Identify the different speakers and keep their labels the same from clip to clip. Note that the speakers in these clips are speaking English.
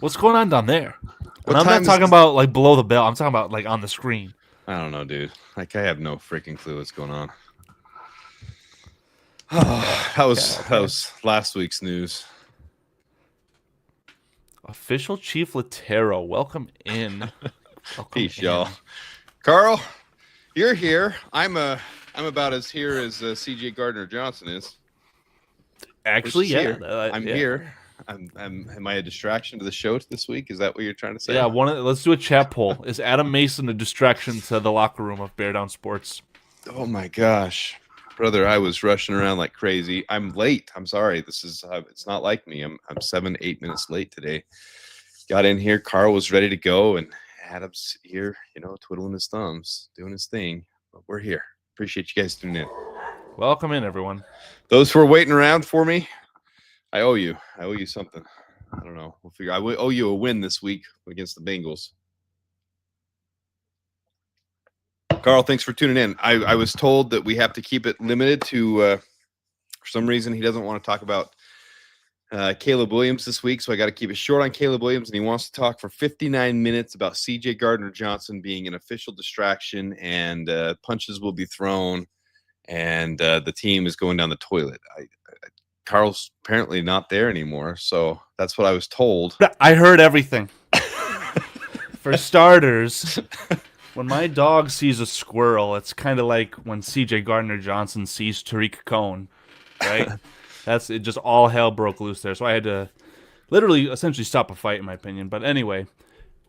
Speaker 1: What's going on down there? And
Speaker 2: What
Speaker 1: I'm not
Speaker 2: time
Speaker 1: talking
Speaker 2: is?
Speaker 1: about like below the belt. I'm talking about like on the screen.
Speaker 2: I don't know, dude. Like I have no freaking clue what's going on. That was last week's news.
Speaker 1: Official Chief Latero, welcome in. Welcome
Speaker 2: Peace,
Speaker 1: in.
Speaker 2: y'all. Carl, you're here. I'm about as here as CJ Gardner-Johnson is.
Speaker 1: Actually,
Speaker 2: He's
Speaker 1: yeah,
Speaker 2: here. I'm
Speaker 1: yeah.
Speaker 2: here. Am I a distraction to the show this week? Is that what you're trying to say?
Speaker 1: Yeah, let's do a chat poll. Is Adam Mason a distraction to the locker room of Bear Down Sports?
Speaker 2: Oh my gosh, brother! I was rushing around like crazy. I'm late. I'm sorry. This is it's not like me. I'm 7-8 minutes late today. Got in here. Carl was ready to go, and Adam's here. Twiddling his thumbs, doing his thing. But we're here. Appreciate you guys tuning in.
Speaker 1: Welcome in, everyone.
Speaker 2: Those who are waiting around for me, I owe you. I owe you something. I don't know. We'll figure. I owe you a win this week against the Bengals. Carl, thanks for tuning in. I was told that we have to keep it limited to, for some reason, he doesn't want to talk about Caleb Williams this week, so I got to keep it short on Caleb Williams, and he wants to talk for 59 minutes about CJ Gardner-Johnson being an official distraction, and punches will be thrown, and the team is going down the toilet. Carl's apparently not there anymore, so that's what I was told.
Speaker 1: I heard everything. For starters, when my dog sees a squirrel, it's kind of like when CJ Gardner-Johnson sees Tariq Cohen, right? That's it. Just all hell broke loose there. So I had to literally, essentially stop a fight, in my opinion. But anyway,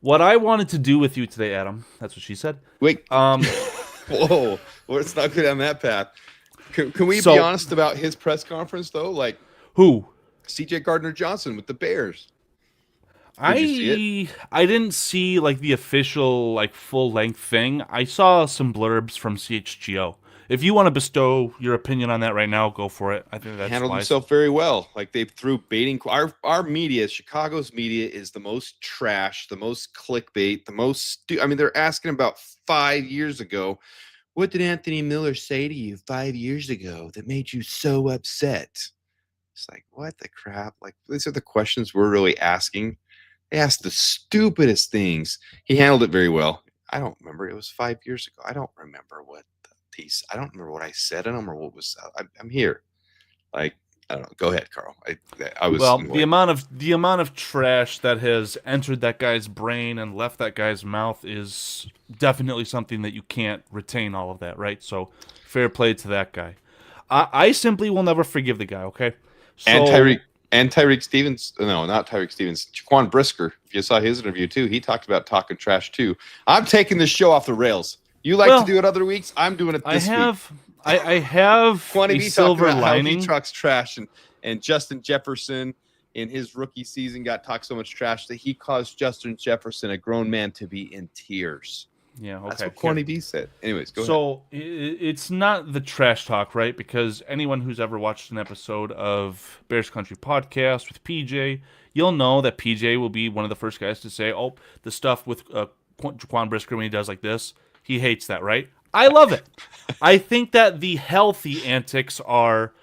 Speaker 1: what I wanted to do with you today, Adam, that's what she said.
Speaker 2: Wait. Whoa. Well, it's not good on that path. Can we be honest about his press conference, though? Like,
Speaker 1: who?
Speaker 2: CJ Gardner-Johnson with the Bears.
Speaker 1: I didn't see like the official like full length thing. I saw some blurbs from CHGO. If you want to bestow your opinion on that right now, go for it. I think that's
Speaker 2: handled
Speaker 1: wise.
Speaker 2: himself very well. Like they threw baiting. Our media, Chicago's media, is the most trash, the most clickbait, the most. I mean, they're asking about 5 years ago. What did Anthony Miller say to you 5 years ago that made you so upset? It's like, what the crap? Like, these are the questions we're really asking. They asked the stupidest things. He handled it very well. I don't remember. It was 5 years ago. I don't remember what the piece. I don't remember what I said. I don't remember what was. I'm here. Like, I don't know. Go ahead, Carl. I was.
Speaker 1: Well, the amount of trash that has entered that guy's brain and left that guy's mouth is definitely something that you can't retain all of that, right? So, fair play to that guy. I simply will never forgive the guy. Okay. So,
Speaker 2: and Tyreek Stevens. No, not Tyreek Stevens. Jaquan Brisker. If you saw his interview too, he talked about talking trash too. I'm taking this show off the rails. You like to do it other weeks. I'm doing it this week.
Speaker 1: I have a silver lining.
Speaker 2: He talks trash, and Justin Jefferson in his rookie season talked so much trash that he caused Justin Jefferson, a grown man, to be in tears.
Speaker 1: Yeah, okay.
Speaker 2: That's what Quaney B said. Anyways, go ahead.
Speaker 1: So it's not the trash talk, right? Because anyone who's ever watched an episode of Bears Country Podcast with PJ, you'll know that PJ will be one of the first guys to say, oh, the stuff with Jaquan Brisker when he does like this, he hates that, right? I love it. I think that the healthy antics are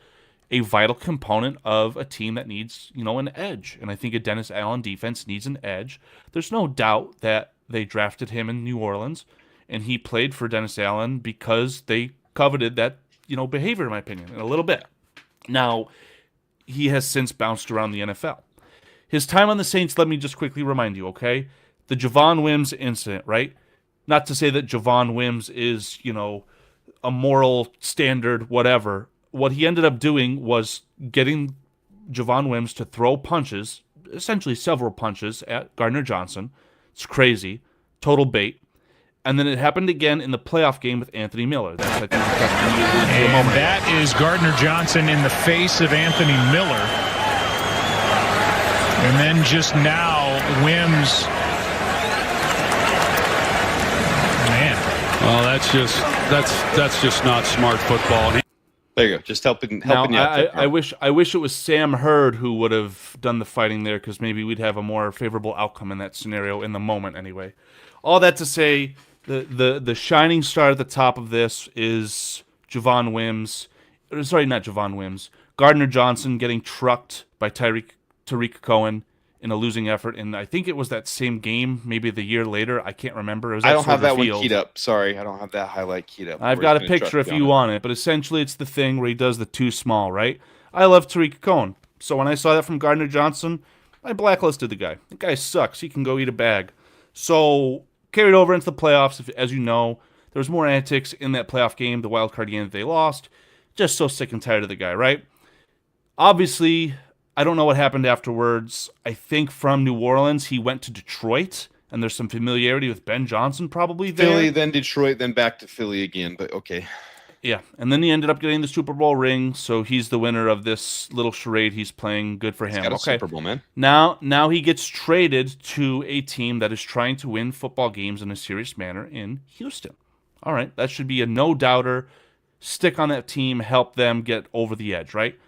Speaker 1: a vital component of a team that needs, an edge. And I think a Dennis Allen defense needs an edge. There's no doubt that they drafted him in New Orleans, and he played for Dennis Allen because they coveted that, behavior, in my opinion, a little bit. Now, he has since bounced around the NFL. His time on the Saints, let me just quickly remind you, okay? The Javon Wims incident, right? Not to say that Javon Wims is, a moral standard, whatever. What he ended up doing was getting Javon Wims to throw punches, essentially several punches, at Gardner-Johnson. It's crazy. Total bait. And then it happened again in the playoff game with Anthony Miller. That's, I think,
Speaker 3: and that is Gardner-Johnson in the face of Anthony Miller. And then just now, Wims. Man.
Speaker 4: Well, that's just not smart football.
Speaker 2: There you go. Just helping you out.
Speaker 1: I wish it was Sam Hurd who would have done the fighting there, because maybe we'd have a more favorable outcome in that scenario in the moment anyway. All that to say, the shining star at the top of this is Javon Wims. Sorry, not Javon Wims. Gardner-Johnson getting trucked by Tariq Cohen in a losing effort. And I think it was that same game, maybe the year later. I can't remember. It was
Speaker 2: I
Speaker 1: at
Speaker 2: don't have
Speaker 1: Soldier
Speaker 2: that one
Speaker 1: Field.
Speaker 2: keyed up. Sorry, I don't have that highlight keyed up.
Speaker 1: I've
Speaker 2: We're
Speaker 1: got a
Speaker 2: just gonna
Speaker 1: picture
Speaker 2: trust
Speaker 1: if
Speaker 2: on
Speaker 1: you
Speaker 2: it.
Speaker 1: want it, but essentially it's the thing where he does the too small, right? I love Tariq Cohen. So when I saw that from Gardner-Johnson, I blacklisted the guy. The guy sucks. He can go eat a bag. So carried over into the playoffs, as you know. There was more antics in that playoff game, the wild card game that they lost. Just so sick and tired of the guy, right? Obviously, I don't know what happened afterwards. I think from New Orleans, he went to Detroit, and there's some familiarity with Ben Johnson probably there.
Speaker 2: Philly, then Detroit, then back to Philly again. But okay.
Speaker 1: Yeah, and then he ended up getting the Super Bowl ring, so he's the winner of this little charade he's playing. Good for him.
Speaker 2: Got a
Speaker 1: Okay.
Speaker 2: Super Bowl, man.
Speaker 1: Now he gets traded to a team that is trying to win football games in a serious manner in Houston. All right, that should be a no-doubter. Stick on that team, help them get over the edge, right?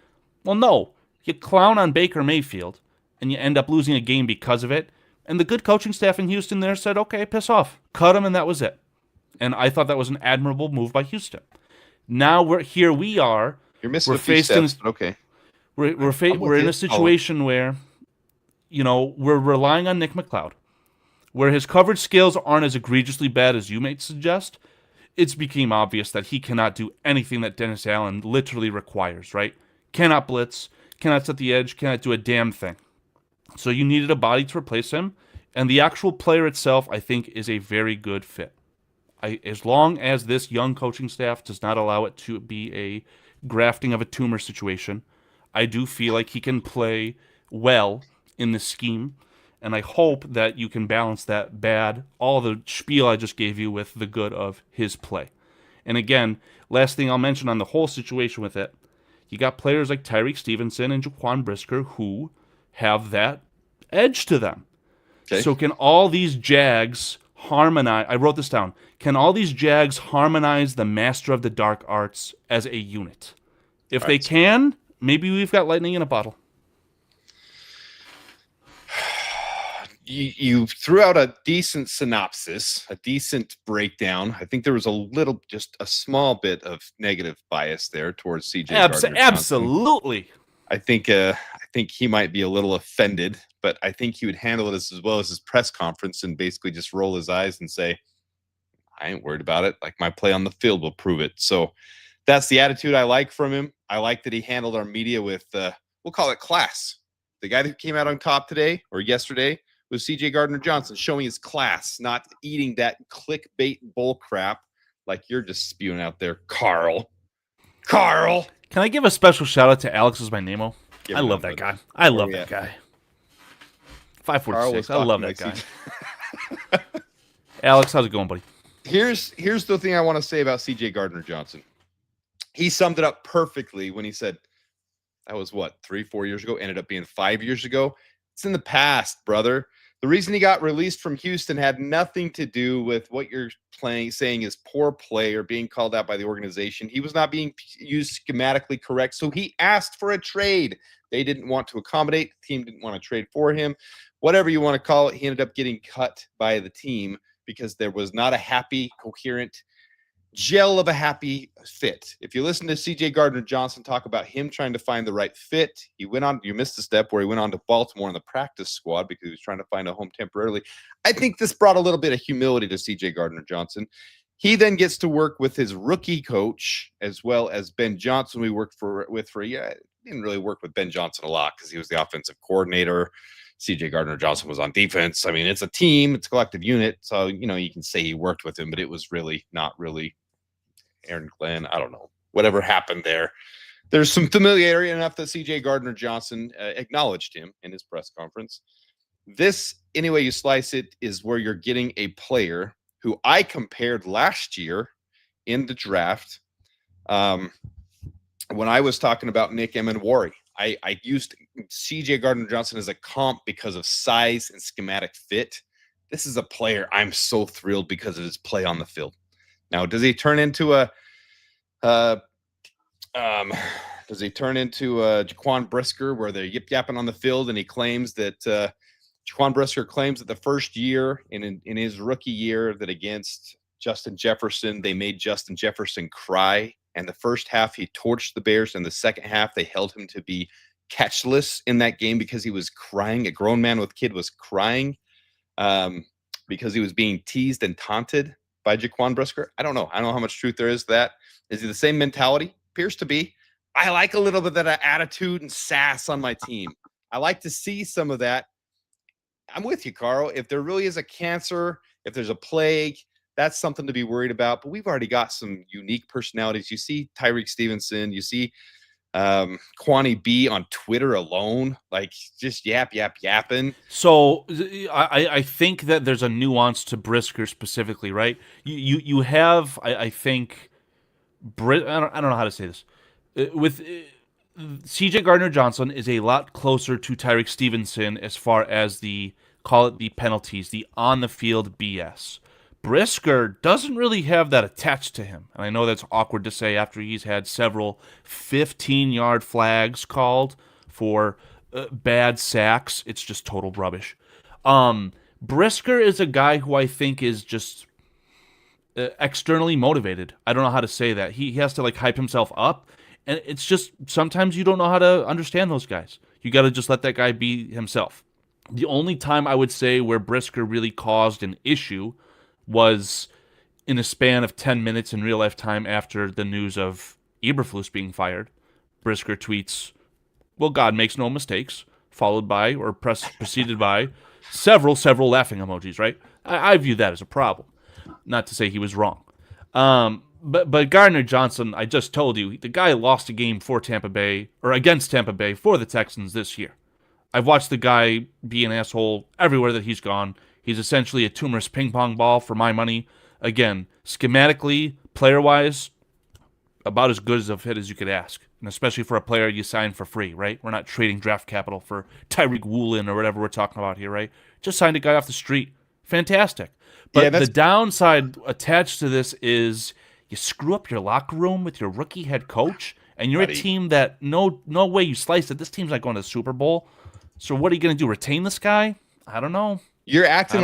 Speaker 1: Well, no. You clown on Baker Mayfield, and you end up losing a game because of it. And the good coaching staff in Houston there said, okay, piss off. Cut him, and that was it. And I thought that was an admirable move by Houston. Now we are.
Speaker 2: You're missing
Speaker 1: We're
Speaker 2: a few
Speaker 1: faced
Speaker 2: steps,
Speaker 1: in-
Speaker 2: but okay.
Speaker 1: We're in a situation where, we're relying on Nick McLeod, where his coverage skills aren't as egregiously bad as you might suggest. It's became obvious that he cannot do anything that Dennis Allen literally requires, right? Cannot blitz, cannot set the edge, cannot do a damn thing. So you needed a body to replace him, and the actual player itself, I think, is a very good fit. As long as this young coaching staff does not allow it to be a grafting of a tumor situation, I do feel like he can play well in this scheme, and I hope that you can balance that all the spiel I just gave you with the good of his play. And again, last thing I'll mention on the whole situation with it, you got players like Tyreek Stevenson and Jaquan Brisker who have that edge to them.
Speaker 2: Okay.
Speaker 1: So can all these Jags harmonize? I wrote this down. Can all these Jags harmonize the master of the dark arts as a unit? If they can, maybe we've got lightning in a bottle.
Speaker 2: You threw out a decent synopsis, a decent breakdown. I think there was just a small bit of negative bias there towards CJ Gardner-Johnson.
Speaker 1: Absolutely.
Speaker 2: I think he might be a little offended, but I think he would handle it as well as his press conference and basically just roll his eyes and say, I ain't worried about it. Like, my play on the field will prove it. So that's the attitude I like from him. I like that he handled our media with, we'll call it class. The guy that came out on top today or yesterday was CJ Gardner-Johnson, showing his class, not eating that clickbait bull crap like you're just spewing out there, Carl. Carl!
Speaker 1: Can I give a special shout out to Alex as my Nemo?
Speaker 2: Give
Speaker 1: I
Speaker 2: him
Speaker 1: love
Speaker 2: that,
Speaker 1: that
Speaker 2: buddy.
Speaker 1: guy. I
Speaker 2: Where
Speaker 1: love
Speaker 2: we
Speaker 1: that
Speaker 2: at?
Speaker 1: guy.
Speaker 2: Carl was
Speaker 1: 546. I love that
Speaker 2: talking
Speaker 1: guy.
Speaker 2: like
Speaker 1: Alex, how's it going, buddy?
Speaker 2: Here's the thing I want to say about CJ Gardner-Johnson. He summed it up perfectly when he said, that was what, 3-4 years ago, ended up being 5 years ago. It's in the past, brother. The reason he got released from Houston had nothing to do with what you're saying is poor play or being called out by the organization. He was not being used schematically correct, so he asked for a trade. They didn't want to accommodate. The team didn't want to trade for him. Whatever you want to call it, he ended up getting cut by the team because there was not a happy, coherent gel of a happy fit. If you listen to CJ Gardner-Johnson talk about him trying to find the right fit, you missed a step where he went on to Baltimore in the practice squad because he was trying to find a home temporarily. I think this brought a little bit of humility to CJ Gardner-Johnson. He then gets to work with his rookie coach as well as Ben Johnson. We worked with for a year. Didn't really work with Ben Johnson a lot because he was the offensive coordinator. CJ Gardner-Johnson was on defense. I mean, it's a team, it's a collective unit. So, you can say he worked with him, but it was really not really Aaron Glenn. I don't know. Whatever happened there. There's some familiarity enough that CJ Gardner-Johnson acknowledged him in his press conference. This, any way you slice it, is where you're getting a player who I compared last year in the draft when I was talking about Nick Emenwari. I used CJ Gardner-Johnson as a comp because of size and schematic fit. This is a player I'm so thrilled because of his play on the field. Now, does he turn into Jaquan Brisker where they're yip-yapping on the field and he claims that Jaquan Brisker claims that the first year in his rookie year that against Justin Jefferson, they made Justin Jefferson cry. And the first half, he torched the Bears. And the second half, they held him to be catchless in that game because he was crying. A grown man with kid was crying because he was being teased and taunted by Jaquan Brisker. I don't know. I don't know how much truth there is to that. Is he the same mentality? Appears to be. I like a little bit of that attitude and sass on my team. I like to see some of that. I'm with you, Carl. If there really is a cancer, if there's a plague, that's something to be worried about. But we've already got some unique personalities. You see Tyreek Stevenson. You see Kwani B on Twitter alone, like just yapping.
Speaker 1: So I think that there's a nuance to Brisker specifically, right? You have I think I don't know how to say this with C.J. Gardner-Johnson is a lot closer to Tyreek Stevenson as far as the penalties, the on the field BS. Brisker doesn't really have that attached to him. And I know that's awkward to say after he's had several 15-yard flags called for bad sacks. It's just total rubbish. Brisker is a guy who I think is just externally motivated. I don't know how to say that. He has to hype himself up. And it's just sometimes you don't know how to understand those guys. You got to just let that guy be himself. The only time I would say where Brisker really caused an issue was in a span of 10 minutes in real life time after the news of Eberflus being fired. Brisker tweets, "Well, God makes no mistakes," followed by or preceded by several laughing emojis, right? I view that as a problem. Not to say he was wrong. But Gardner-Johnson, I just told you, the guy lost a game for Tampa Bay, or against Tampa Bay for the Texans this year. I've watched the guy be an asshole everywhere that he's gone. He's essentially a tumorous ping pong ball for my money. Again, schematically, player-wise, about as good as a fit as you could ask. And especially for a player you sign for free, right? We're not trading draft capital for Tyreek Woolen or whatever we're talking about here, right? Just signed a guy off the street. Fantastic. But the downside attached to this is you screw up your locker room with your rookie head coach, and you're a team that no way you slice it. This team's not going to the Super Bowl. So what are you going to do? Retain this guy? I don't know.
Speaker 2: You're acting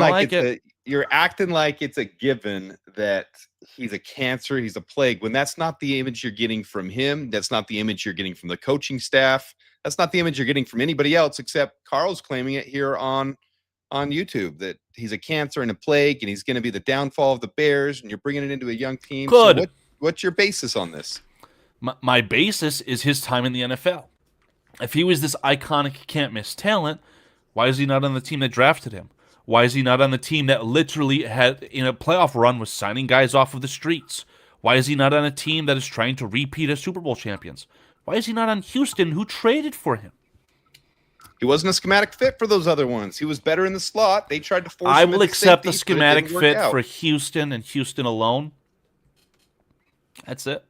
Speaker 2: you're acting like it's a given that he's a cancer, he's a plague, when that's not the image you're getting from him. That's not the image you're getting from the coaching staff. That's not the image you're getting from anybody else, except Carl's claiming it here on YouTube, that he's a cancer and a plague, and he's going to be the downfall of the Bears, and you're bringing it into a young team.
Speaker 1: Good.
Speaker 2: So what's your basis on this?
Speaker 1: My basis is his time in the NFL. If he was this iconic can't-miss talent, why is he not on the team that drafted him? Why is he not on the team that literally had, in a playoff run, was signing guys off of the streets? Why is he not on a team that is trying to repeat as Super Bowl champions? Why is he not on Houston, who traded for him?
Speaker 2: He wasn't a schematic fit for those other ones. He was better in the slot. They tried to force him.
Speaker 1: I will accept the
Speaker 2: safety,
Speaker 1: schematic fit for Houston and Houston alone. That's it.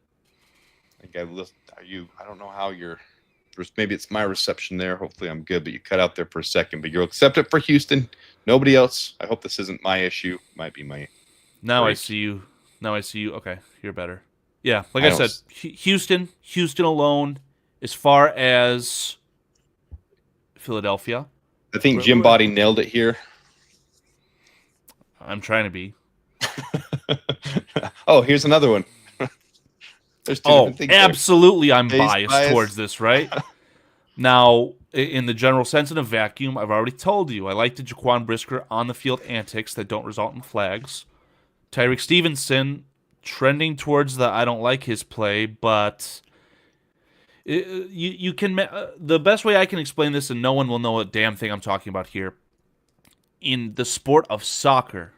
Speaker 2: I don't know how you're. Maybe it's my reception there. Hopefully I'm good, but you cut out there for a second. But you'll accept it for Houston. Nobody else. I hope this isn't my issue. Might be my.
Speaker 1: Now break. I see you. Okay, you're better. Yeah, like I said, Houston alone. As far as Philadelphia,
Speaker 2: I think Jim Body nailed it here.
Speaker 1: I'm trying to be.
Speaker 2: Oh, here's another one. There's two different things
Speaker 1: absolutely, I'm biased towards this, right? Now, in the general sense, in a vacuum, I've already told you, I like the Jaquan Brisker on-the-field antics that don't result in flags. Tyreek Stevenson trending towards the I don't like his play, but you can the best way I can explain this, and no one will know a damn thing I'm talking about here. In the sport of soccer,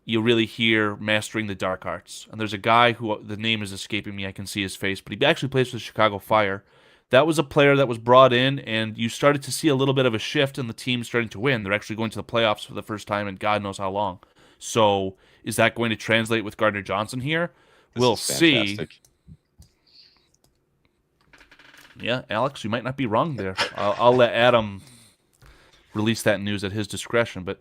Speaker 1: you really hear mastering the dark arts. And there's a guy who, the name is escaping me, I can see his face, but he actually plays for the Chicago Fire. That was a player that was brought in, and you started to see a little bit of a shift in the team starting to win. They're actually going to the playoffs for the first time in God knows how long. So is that going to translate with Gardner-Johnson here? We'll see. Yeah, Alex, you might not be wrong there. I'll let Adam release that news at his discretion, but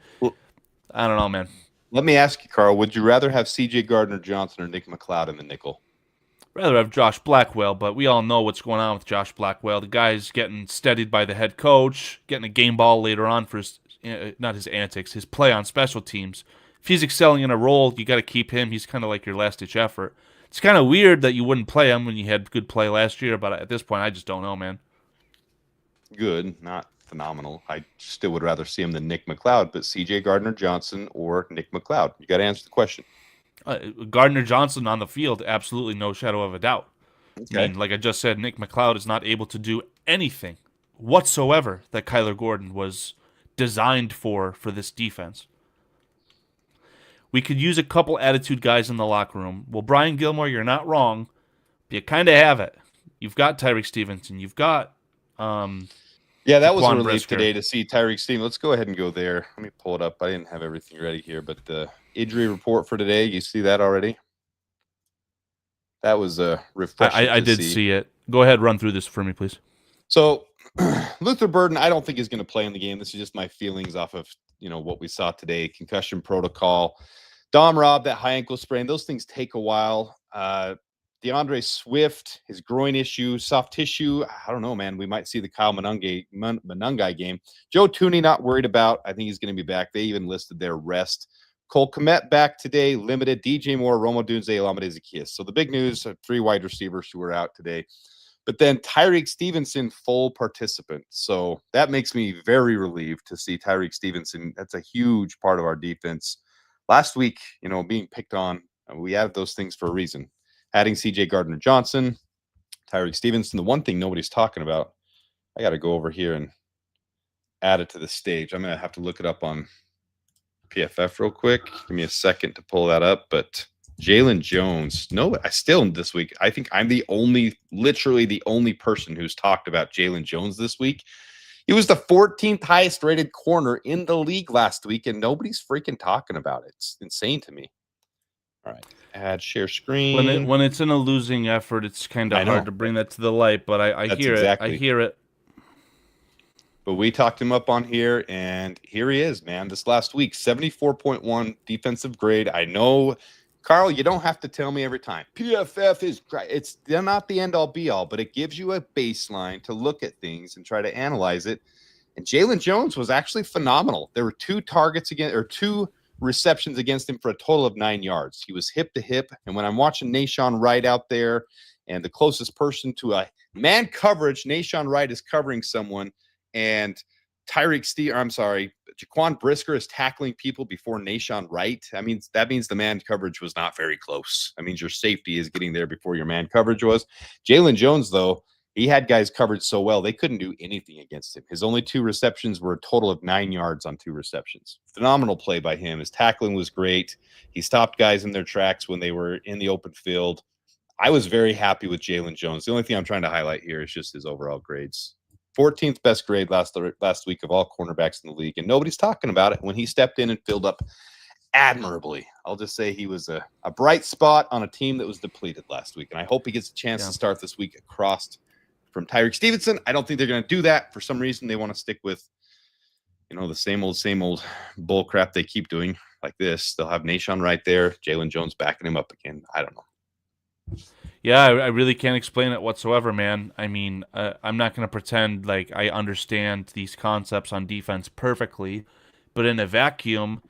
Speaker 1: I don't know, man.
Speaker 2: Let me ask you, Carl, would you rather have C.J. Gardner-Johnson or Nick McLeod in the nickel?
Speaker 1: Rather have Josh Blackwell, but we all know what's going on with Josh Blackwell. The guy's getting steadied by the head coach, getting a game ball later on for his, not his antics, his play on special teams. If he's excelling in a role, you got to keep him. He's kind of like your last-ditch effort. It's kind of weird that you wouldn't play him when you had good play last year, but at this point, I just don't know, man.
Speaker 2: good, not phenomenal. I still would rather see him than Nick McLeod, but CJ Gardner-Johnson or Nick McLeod. You got to answer the question.
Speaker 1: Gardner-Johnson on the field, absolutely no shadow of a doubt.
Speaker 2: Okay.
Speaker 1: I mean, like I just said, Nick McLeod is not able to do anything whatsoever that Kyler Gordon was designed for this defense. We could use a couple attitude guys in the locker room. Well, Brian Gilmore, you're not wrong, but you kind of have it. You've got Tyreek Stevenson. You've got
Speaker 2: Yeah, that was a
Speaker 1: Jaquan
Speaker 2: relief
Speaker 1: Brisker.
Speaker 2: today to see Tyreek Stevenson. Let's go ahead and go there. Let me pull it up. I didn't have everything ready here, but the injury report for today, you see that already? That was refreshing.
Speaker 1: I did see it. Go ahead, run through this for me, please.
Speaker 2: So Luther Burden, I don't think is going to play in the game. This is just my feelings off of what we saw today. Concussion protocol. Dom Robb, that high ankle sprain, those things take a while. DeAndre Swift, his groin issue, soft tissue. I don't know, man. We might see the Kyle Monangai game. Joe Tooney, not worried about. I think he's going to be back. They even listed their rest. Cole Kmet back today, limited. DJ Moore, Romo Dunze, Olamide Zaccheaus. So the big news, 3 wide receivers who were out today. But then Tyreek Stevenson, full participant. So that makes me very relieved to see Tyreek Stevenson. That's a huge part of our defense. Last week, being picked on, we added those things for a reason. Adding CJ Gardner-Johnson, Tyreek Stevenson. The one thing nobody's talking about, I got to go over here and add it to the stage. I'm going to have to look it up on PFF real quick. Give me a second to pull that up. But Jalen Jones, this week, I think I'm literally the only person who's talked about Jalen Jones this week. He was the 14th highest rated corner in the league last week, and nobody's freaking talking about it. It's insane to me. All right. Add share screen.
Speaker 1: When it's in a losing effort, it's kind of hard to bring that to the light, but I hear it. I hear it.
Speaker 2: But we talked him up on here, and here he is, man. This last week, 74.1 defensive grade. I know, Carl, you don't have to tell me every time. PFF is great. They're not the end-all, be-all, but it gives you a baseline to look at things and try to analyze it. And Jalen Jones was actually phenomenal. There were 2 receptions against him for a total of 9 yards. He was hip to hip. And when I'm watching Nahshon Wright out there, and the closest person to a man coverage, Nahshon Wright is covering someone, and Jaquan Brisker is tackling people before Nahshon Wright. That means the man coverage was not very close. That means your safety is getting there before your man coverage was. Jalen Jones, though, he had guys covered so well, they couldn't do anything against him. His only 2 receptions were a total of 9 yards on 2 receptions. Phenomenal play by him. His tackling was great. He stopped guys in their tracks when they were in the open field. I was very happy with Jalen Jones. The only thing I'm trying to highlight here is just his overall grades. 14th best grade last week of all cornerbacks in the league, and nobody's talking about it when he stepped in and filled up admirably. I'll just say he was a bright spot on a team that was depleted last week, and I hope he gets a chance to start this week across from Tyreek Stevenson. I don't think they're going to do that. For some reason, they want to stick with, the same old bull crap they keep doing like this. They'll have Nahshon right there, Jalen Jones backing him up again. I don't know.
Speaker 1: Yeah, I really can't explain it whatsoever, man. I'm not going to pretend like I understand these concepts on defense perfectly, but in a vacuum,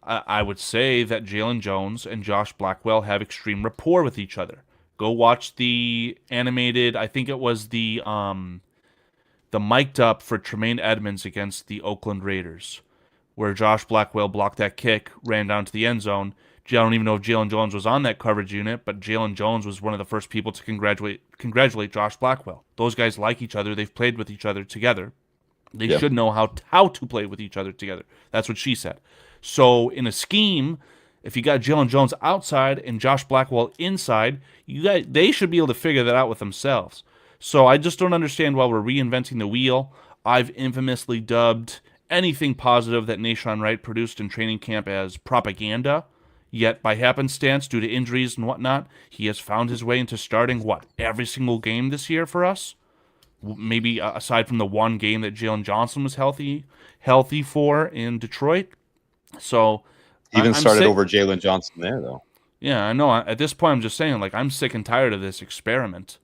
Speaker 1: I would say that Jalen Jones and Josh Blackwell have extreme rapport with each other. Go watch the animated, I think it was the mic'd up for Tremaine Edmonds against the Oakland Raiders, where Josh Blackwell blocked that kick, ran down to the end zone. I don't even know if Jalen Jones was on that coverage unit, but Jalen Jones was one of the first people to congratulate Josh Blackwell. Those guys like each other. They've played with each other together. They should know how to play with each other together. That's what she said. So in a scheme, if you got Jalen Jones outside and Josh Blackwell inside, they should be able to figure that out with themselves. So I just don't understand why we're reinventing the wheel. I've infamously dubbed anything positive that Nahshon Wright produced in training camp as propaganda. Yet, by happenstance, due to injuries and whatnot, he has found his way into starting, every single game this year for us? Maybe aside from the one game that Jalen Johnson was healthy for in Detroit. So
Speaker 2: Even started over Jalen Johnson there, though.
Speaker 1: Yeah, I know. At this point, I'm just saying, I'm sick and tired of this experiment.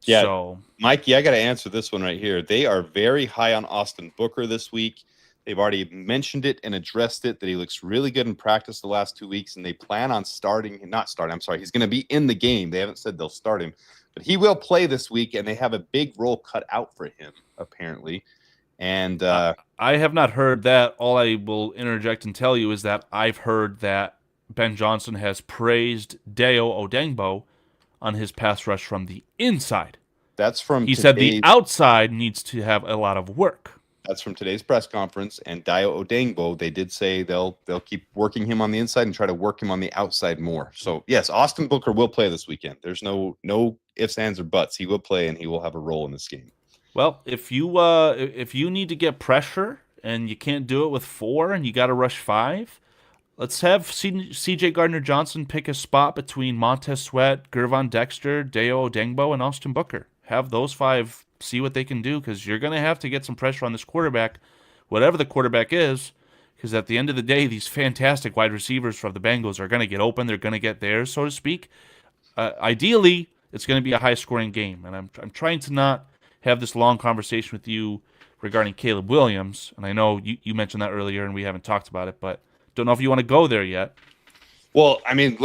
Speaker 2: Yeah,
Speaker 1: so,
Speaker 2: Mikey, I got to answer this one right here. They are very high on Austin Booker this week. They've already mentioned it and addressed it, that he looks really good in practice the last 2 weeks, and they plan on he's going to be in the game. They haven't said they'll start him, but he will play this week, and they have a big role cut out for him, apparently. And
Speaker 1: I have not heard that. All I will interject and tell you is that I've heard that Ben Johnson has praised Dayo Odengbo on his pass rush from the inside.
Speaker 2: that's from
Speaker 1: He said the outside needs to have a lot of work.
Speaker 2: That's from today's press conference. And Dayo Odengbo, they did say they'll keep working him on the inside and try to work him on the outside more. So yes, Austin Booker will play this weekend. There's no ifs, ands, or buts. He will play, and he will have a role in this game.
Speaker 1: Well, if you need to get pressure and you can't do it with 4 and you got to rush 5, let's have C.J. Gardner-Johnson pick a spot between Montez Sweat, Gervon Dexter, Dayo Odengbo, and Austin Booker. Have those 5 see what they can do, because you're going to have to get some pressure on this quarterback, whatever the quarterback is, because at the end of the day, these fantastic wide receivers for the Bengals are going to get open. They're going to get theirs, so to speak. Ideally, it's going to be a high-scoring game, and I'm trying to not have this long conversation with you regarding Caleb Williams, and I know you mentioned that earlier, and we haven't talked about it, but don't know if you want to go there yet.
Speaker 2: Well, I mean,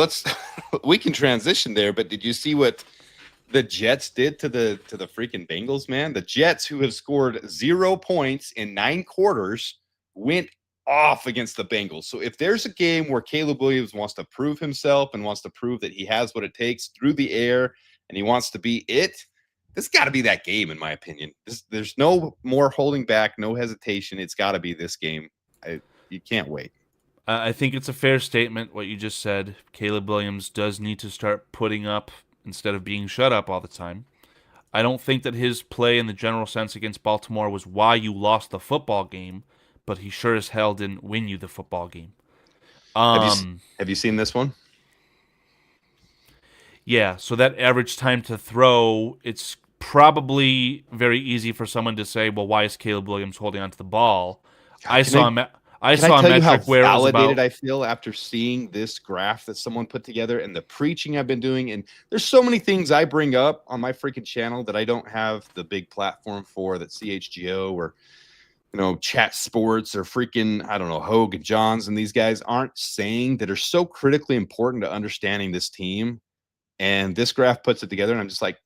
Speaker 2: we can transition there, but did you see what the Jets did to the freaking Bengals, man? The Jets, who have scored 0 points in 9 quarters, went off against the Bengals. So if there's a game where Caleb Williams wants to prove himself and wants to prove that he has what it takes through the air and he wants to be it, this got to be that game, in my opinion. There's no more holding back, no hesitation. It's got to be this game. You can't wait.
Speaker 1: I think it's a fair statement, what you just said. Caleb Williams does need to start putting up instead of being shut up all the time. I don't think that his play in the general sense against Baltimore was why you lost the football game, but he sure as hell didn't win you the football game.
Speaker 2: Have you seen this one?
Speaker 1: Yeah, so that average time to throw, it's probably very easy for someone to say, well, why is Caleb Williams holding onto the ball? I saw a metric where it was about,
Speaker 2: I feel after seeing this graph that someone put together and the preaching I've been doing. And there's so many things I bring up on my freaking channel that I don't have the big platform for, that CHGO or, Chat Sports or freaking, I don't know, Hogue and Johns and these guys aren't saying, that are so critically important to understanding this team. And this graph puts it together, and I'm just like,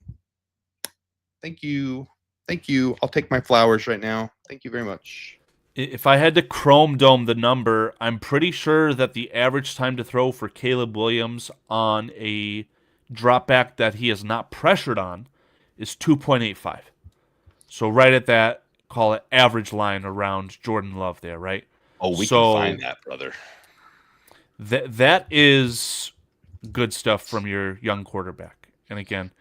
Speaker 2: thank you. Thank you. I'll take my flowers right now. Thank you very much.
Speaker 1: If I had to Chrome Dome the number, I'm pretty sure that the average time to throw for Caleb Williams on a drop back that he is not pressured on is 2.85. So right at that, call it average line around Jordan Love there, right?
Speaker 2: Oh, we can find that, brother.
Speaker 1: That is good stuff from your young quarterback. And again,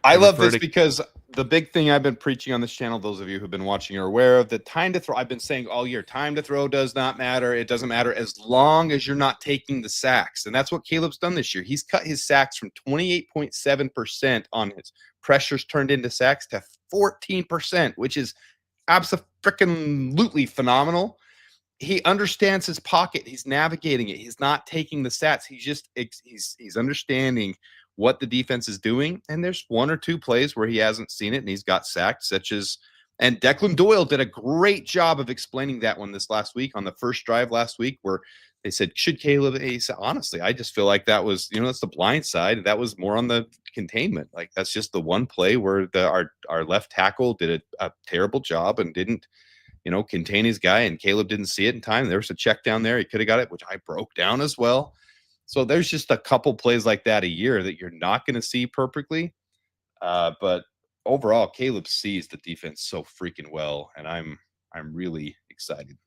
Speaker 2: I love this because the big thing I've been preaching on this channel, those of you who've been watching are aware of, the time to throw. I've been saying all year, time to throw does not matter. It doesn't matter as long as you're not taking the sacks. And that's what Caleb's done this year. He's cut his sacks from 28.7% on his pressures turned into sacks to 14%, which is absolutely phenomenal. He understands his pocket. He's navigating it. He's not taking the stats. He's understanding what the defense is doing. And there's 1 or 2 plays where he hasn't seen it and he's got sacked, and Declan Doyle did a great job of explaining that one this last week on the first drive last week, where they said, should Caleb? He said, honestly, I just feel like that was, that's the blind side. That was more on the containment. Like, that's just the one play where our left tackle did a terrible job and didn't, contain his guy, and Caleb didn't see it in time. There was a check down there. He could have got it, which I broke down as well. So there's just a couple plays like that a year that you're not going to see perfectly. But overall, Caleb sees the defense so freaking well, and I'm really excited.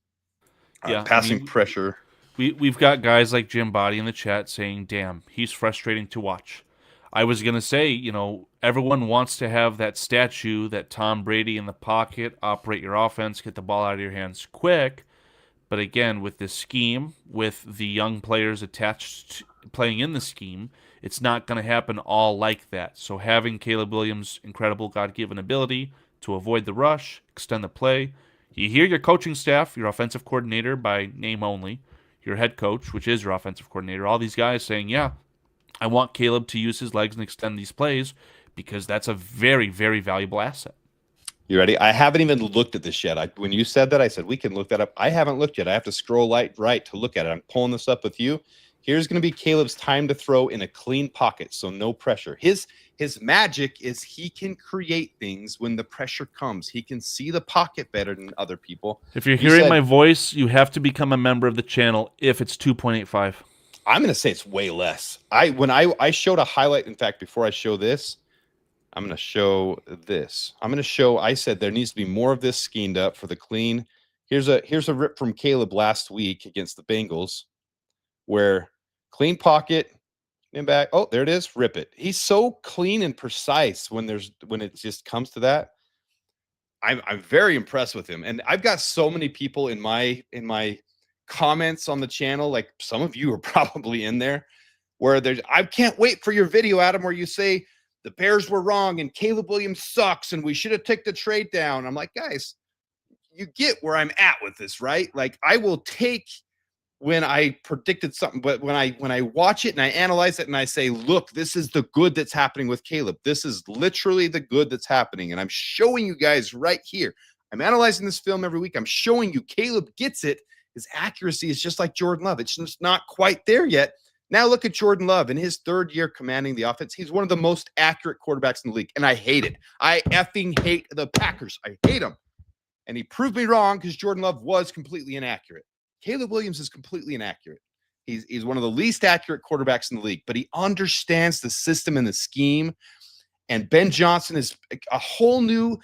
Speaker 2: Passing pressure.
Speaker 1: We've got guys like Jim Body in the chat saying, damn, he's frustrating to watch. I was going to say, everyone wants to have that statue that Tom Brady in the pocket, operate your offense, get the ball out of your hands quick. But again, with this scheme, with the young players attached playing in the scheme, it's not going to happen all like that. So having Caleb Williams' incredible God-given ability to avoid the rush, extend the play, you hear your coaching staff, your offensive coordinator by name only, your head coach, which is your offensive coordinator, all these guys saying, yeah, I want Caleb to use his legs and extend these plays because that's a very, very valuable asset.
Speaker 2: You ready? I haven't even looked at this yet. When you said that, I said we can look that up. I haven't looked yet. I have to scroll right to look at it. I'm pulling this up with you. Here's going to be Caleb's time to throw in a clean pocket, so no pressure. His magic is he can create things when the pressure comes. He can see the pocket better than other people.
Speaker 1: If you're hearing my voice, you have to become a member of the channel if it's 2.85.
Speaker 2: I'm going to say it's way less. When I showed a highlight, in fact, before I show this, I'm going to show this. I said there needs to be more of this schemed up for the clean. Here's a rip from Caleb last week against the Bengals where clean pocket and back. Oh, there it is. Rip it. He's so clean and precise when it just comes to that. I'm very impressed with him. And I've got so many people in my comments on the channel, like some of you are probably in there, where I can't wait for your video, Adam, where you say the Bears were wrong and Caleb Williams sucks and we should have taken the trade down. I'm like, guys, you get where I'm at with this, right? Like I will take when I predicted something, but when I watch it and I analyze it and I say, look, this is the good that's happening with Caleb. This is literally the good that's happening. And I'm showing you guys right here. I'm analyzing this film every week. I'm showing you Caleb gets it. His accuracy is just like Jordan Love. It's just not quite there yet. Now look at Jordan Love in his third year commanding the offense. He's one of the most accurate quarterbacks in the league, and I hate it. I effing hate the Packers. I hate them. And he proved me wrong because Jordan Love was completely inaccurate. Caleb Williams is completely inaccurate. He's one of the least accurate quarterbacks in the league, but he understands the system and the scheme. And Ben Johnson is a whole new,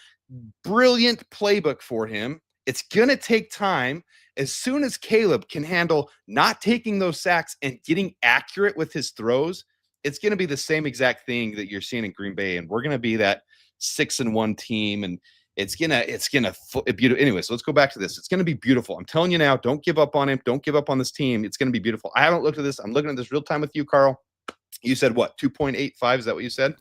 Speaker 2: brilliant playbook for him. It's going to take time. As soon as Caleb can handle not taking those sacks and getting accurate with his throws, it's going to be the same exact thing that you're seeing in Green Bay. And we're going to be that 6-1 team. And it's going to beautiful. Anyways, let's go back to this. It's going to be beautiful. I'm telling you now, don't give up on him. Don't give up on this team. It's going to be beautiful. I haven't looked at this. I'm looking at this real time with you, Carl. You said what? 2.85. Is that what you said?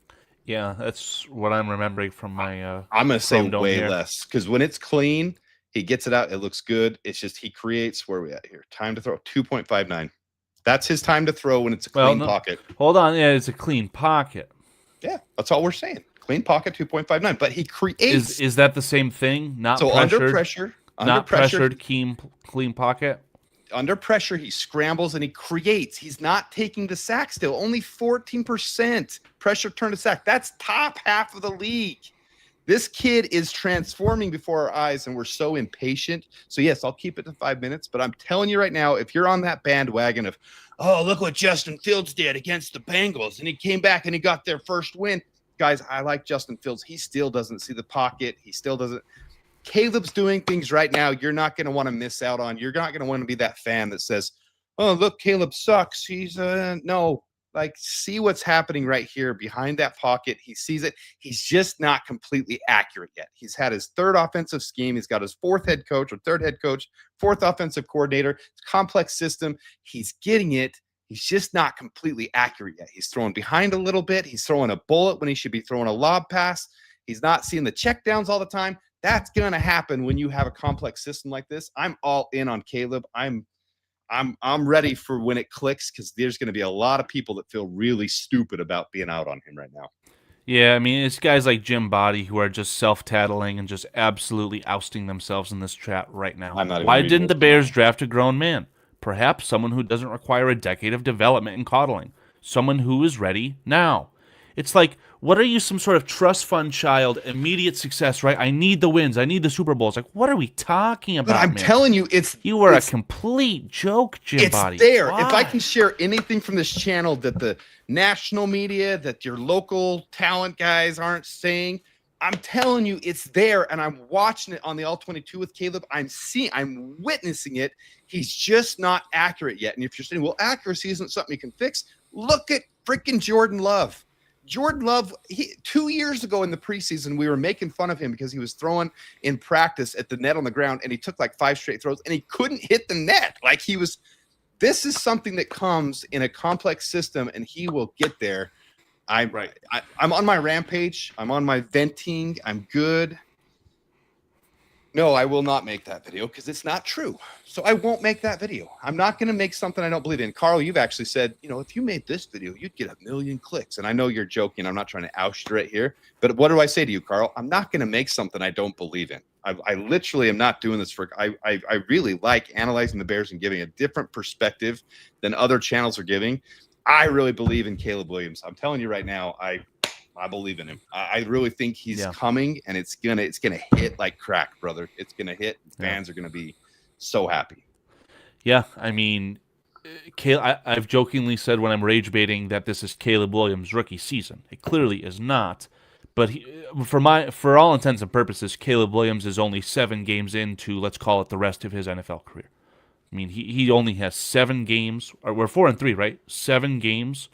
Speaker 1: Yeah, that's what I'm remembering from my
Speaker 2: I'm going to say way
Speaker 1: here.
Speaker 2: less because when it's clean, he gets it out. It looks good. It's just he creates. Where are we at here? Time to throw 2.59. That's his time to throw when it's a clean pocket.
Speaker 1: Hold on. Yeah, it's a clean pocket.
Speaker 2: Yeah, that's all we're saying. Clean pocket 2.59. But he creates.
Speaker 1: Is that the same thing? Not
Speaker 2: so
Speaker 1: pressured,
Speaker 2: under pressure,
Speaker 1: clean pocket.
Speaker 2: Under pressure, he scrambles and he creates. He's not taking the sack still. Only 14% pressure turn to sack. That's top half of the league. This kid is transforming before our eyes, and we're so impatient. So, yes, I'll keep it to 5 minutes. But I'm telling you right now, if you're on that bandwagon of, oh, look what Justin Fields did against the Bengals, and he came back and he got their first win. Guys, I like Justin Fields. He still doesn't see the pocket. He still doesn't. Caleb's doing things right now you're not going to want to miss out on. You're not going to want to be that fan that says, oh, look, Caleb sucks. He's no. Like, see what's happening right here behind that pocket. He sees it. He's just not completely accurate yet. He's had his third offensive scheme. He's got his fourth head coach, fourth offensive coordinator. It's a complex system. He's getting it. He's just not completely accurate yet. He's throwing behind a little bit. He's throwing a bullet when he should be throwing a lob pass. He's not seeing the checkdowns all the time. That's going to happen when you have a complex system like this. I'm all in on Caleb. I'm ready for when it clicks because there's going to be a lot of people that feel really stupid about being out on him right now.
Speaker 1: Yeah, I mean, it's guys like Jim Body who are just self-tattling and just absolutely ousting themselves in this chat right now. Why didn't the Bears draft a grown man? Perhaps someone who doesn't require a decade of development and coddling. Someone who is ready now. It's like, what are you, some sort of trust fund child, immediate success, right? I need the wins. I need the Super Bowls. Like, what are we talking about,
Speaker 2: But I'm telling you,
Speaker 1: you are a complete joke, Jim Body.
Speaker 2: It's there.
Speaker 1: Why?
Speaker 2: If I can share anything from this channel that the national media, that your local talent guys aren't saying, I'm telling you, it's there. And I'm watching it on the All-22 with Caleb. I'm witnessing it. He's just not accurate yet. And if you're saying, well, accuracy isn't something you can fix, look at freaking Jordan Love. Jordan Love, 2 years ago in the preseason, we were making fun of him because he was throwing in practice at the net on the ground, and he took like 5 straight throws, and he couldn't hit the net. Like this is something that comes in a complex system, and he will get there. I'm on my rampage. I'm on my venting. I'm good. No, I will not make that video because it's not true. So I won't make that video. I'm not going to make something I don't believe in. Carl, you've actually said, if you made this video, you'd get 1 million clicks. And I know you're joking. I'm not trying to oust you right here. But what do I say to you, Carl? I'm not going to make something I don't believe in. I literally am not doing this for – I really like analyzing the Bears and giving a different perspective than other channels are giving. I really believe in Caleb Williams. I'm telling you right now, I believe in him. I really think he's coming, and it's gonna hit like crack, brother. It's gonna hit. Fans are gonna be so happy.
Speaker 1: Yeah, I mean, I've jokingly said when I'm rage baiting that this is Caleb Williams' rookie season. It clearly is not, but for all intents and purposes, Caleb Williams is only 7 games into, let's call it, the rest of his NFL career. I mean, he only has 7 games, or we're 4-3, right? 7 games